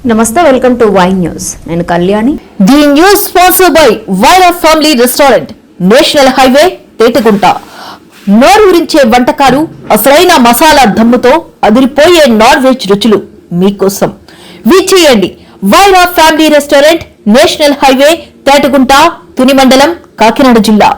నమస్తే, welcome to Y news. నేను Kalyani. The news sponsored by Vaira family restaurant, national highway, Tetagunta. నోరూరించే వంటకాలు, అసలైన మసాలా దమ్ముతో అదిరిపోయే నాన్ వెజ్ రుచులు మీకోసం. విచ్చేయండి Vaira family restaurant, national highway, Tetagunta, Tuni మండలం, కాకినాడ జిల్లా.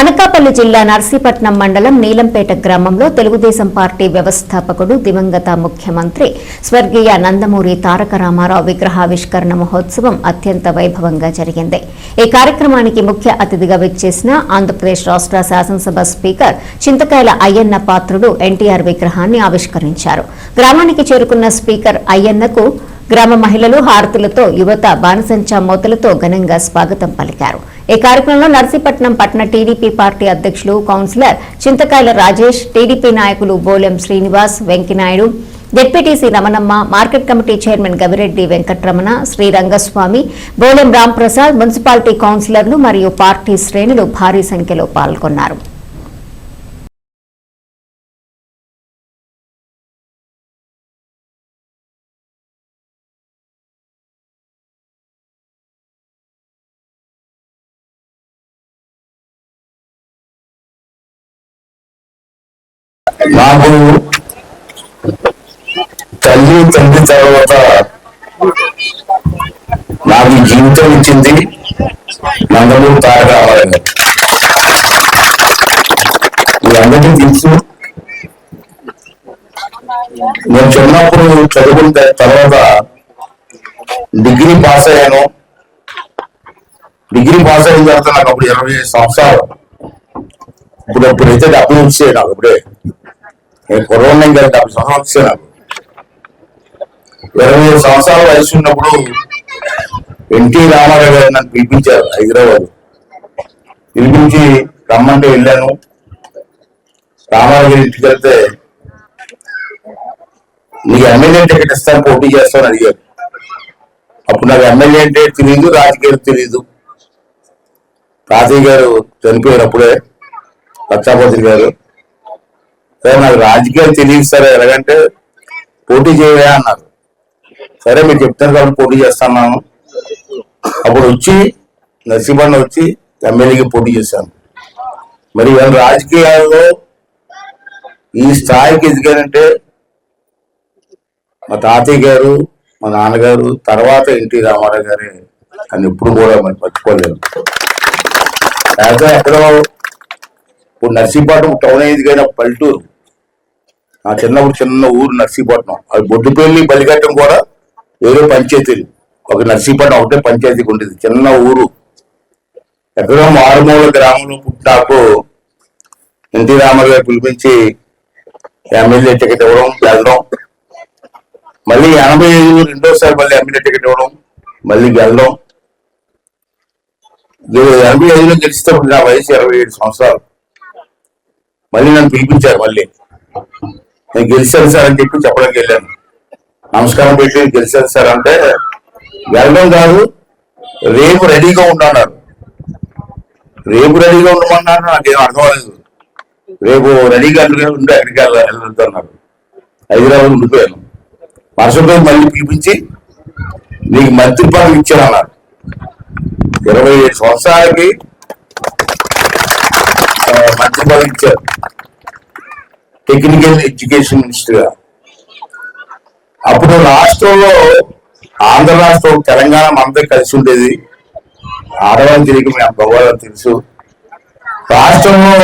అనకాపల్లి జిల్లా నర్సీపట్నం మండలం నీలంపేట గ్రామంలో తెలుగుదేశం పార్టీ వ్యవస్థాపకుడు, దివంగత ముఖ్యమంత్రి స్వర్గీయ నందమూరి తారక రామారావు విగ్రహావిష్కరణ మహోత్సవం అత్యంత వైభవంగా జరిగింది. ఈ కార్యక్రమానికి ముఖ్య అతిథిగా విచ్చేసిన ఆంధ్రప్రదేశ్ రాష్ట్ర శాసనసభ స్పీకర్ చింతకాయల అయ్యన్న పాత్రుడు ఎన్టీఆర్ విగ్రహాన్ని ఆవిష్కరించారు. గ్రామానికి చేరుకున్న స్పీకర్ అయ్యన్నకు గ్రామ మహిళలు హారతులతో, యువత బాణసంచా మోతలతో ఘనంగా స్వాగతం పలికారు. ఈ కార్యక్రమంలో నర్సీపట్నం పట్టణ టీడీపీ పార్టీ అధ్యక్షులు, కౌన్సిలర్ చింతకాయల రాజేష్, టీడీపీ నాయకులు Bolem Srinivas, Venkinaidu, ZPTC Ramanamma, market committee chairman Gavireddy Venkataramana, Srirangaswamy, Bolem Ramprasad, municipality కౌన్సిలర్లు మరియు పార్టీ శ్రేణులు భారీ సంఖ్యలో పాల్గొన్నారు. నాకు తల్లి తండ్రి తర్వాత నాకు జీవితం ఇచ్చింది నందమూరి తారక రామారావు గారు. మీ అందరికీ తెలుసు, నేను చిన్నప్పుడు చదువుకున్న తర్వాత డిగ్రీ పాస్ అయ్యాను. డిగ్రీ పాస్ అయిన తర్వాత నాకు అప్పుడు 25 సంవత్సరాలు. ఇప్పుడైతే 70 వచ్చాయి నాకు. అప్పుడే నేను కరోనా ఇంకా 70 సంవత్సరాలు వచ్చాయి నాకు. 25 సంవత్సరాల వయసు ఉన్నప్పుడు ఎన్టీ రామారావు గారు నన్ను పిలిపించారు హైదరాబాద్. పిలిపించి రమ్మంటే వెళ్ళాను. రామారావు గారి ఇంటికి వెళ్తే, నీకు ఎమ్మెల్యే టికెట్ ఇస్తాను, పోటీ చేస్తాను అడిగారు. అప్పుడు నాకు ఎమ్మెల్యే అంటే తెలియదు, రాజకీయాలు తెలియదు. తాతయ్య గారు చనిపోయారు అప్పుడే, లక్షాపతి గారు. సరే, నాకు రాజకీయాలు తెలియదు సరే, ఎలాగంటే పోటీ చేయవా అన్నారు. సరే, మీరు చెప్తారు కాబట్టి పోటీ చేస్తున్నాను. అప్పుడు వచ్చి నర్సీపట్నం వచ్చి ఎమ్మెల్యేకి పోటీ చేశాను. మరి ఇవాళ రాజకీయాల్లో ఈ స్థాయికి ఎదిగానంటే మా తాతయ్య గారు, మా నాన్నగారు, తర్వాత ఎన్టీ రామారావు గారే అని ఎప్పుడు కూడా మరి మర్చిపోలేను. అయితే ఎక్కడో ఇప్పుడు నర్సీపట్నం టౌన్ అయింది కానీ పల్లెటూరు. నా చిన్నప్పుడు చిన్న ఊరు నర్సీపట్నం. అది బొడ్డుపల్లి, బలిఘట్టం కూడా వేరే పంచాయతీలు. ఒక నర్సీపట్నం ఒకటే పంచాయతీకి ఉండేది, చిన్న ఊరు. ఎక్కడో మారుమూల గ్రామంలో పుట్టినాకు ఎన్టీ రామారావు గారు పిలిపించి ఎమ్మెల్యే టికెట్ ఇవ్వడం, వెళ్ళడం. మళ్ళీ 85 రెండోసారి మళ్ళీ ఎమ్మెల్యే టికెట్ ఇవ్వడం, మళ్ళీ వెళ్ళడం. 85లో గెలిస్తే నా వయసు 27 సంవత్సరాలు. మళ్ళీ నన్ను పిలిపించారు. మళ్ళీ నేను గెలిచాను సార్ అని చెప్పి చెప్పడానికి వెళ్ళాను. నమస్కారం పెట్టి గెలిచాను సార్ అంటే, వెళ్ళడం కాదు, రేపు రెడీగా ఉండన్నారు. రేపు రెడీగా ఉండమన్నారు. నాకేం అర్థం లేదు. రేపు రెడీగా ఉంటే ఎక్కడికి వెళ్తున్నారు. హైదరాబాద్ ఉండిపోయాను. మరుసటి రోజు మళ్ళీ పిలిపించి నీకు మంత్రి పదవి ఇచ్చాను అన్నారు. 27 సంవత్సరాలకి మంత్రి పదవి ఇచ్చారు, టెక్నికల్ ఎడ్యుకేషన్ మినిస్టర్ గా. అప్పుడు రాష్ట్రంలో, ఆంధ్ర రాష్ట్రం, తెలంగాణ మనతో కలిసి ఉండేది. ఆడవాళ్ళకి తిరిగి మీ భగవాన్ తెలుసు. రాష్ట్రంలో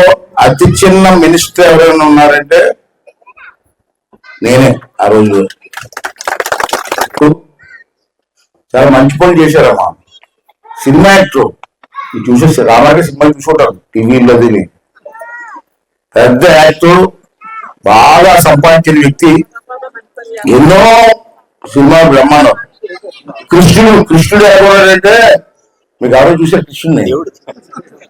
అతి చిన్న మినిస్టర్ ఎవరైనా ఉన్నారంటే నేనే. ఆ రోజు చాలా మంచి పనులు చేశారమ్మా. సినిమా యాక్టర్ చూసేసి రామారావు సినిమాలు చూసుకుంటారు టీవీలో. దీన్ని పెద్ద యాక్టర్, బాగా సంపాదించిన వ్యక్తి, ఎన్నో సినిమా బ్రహ్మాండం. కృష్ణుడు ఎలా ఉన్నాడంటే, మీకు ఎవరో చూసారు కృష్ణుడిని?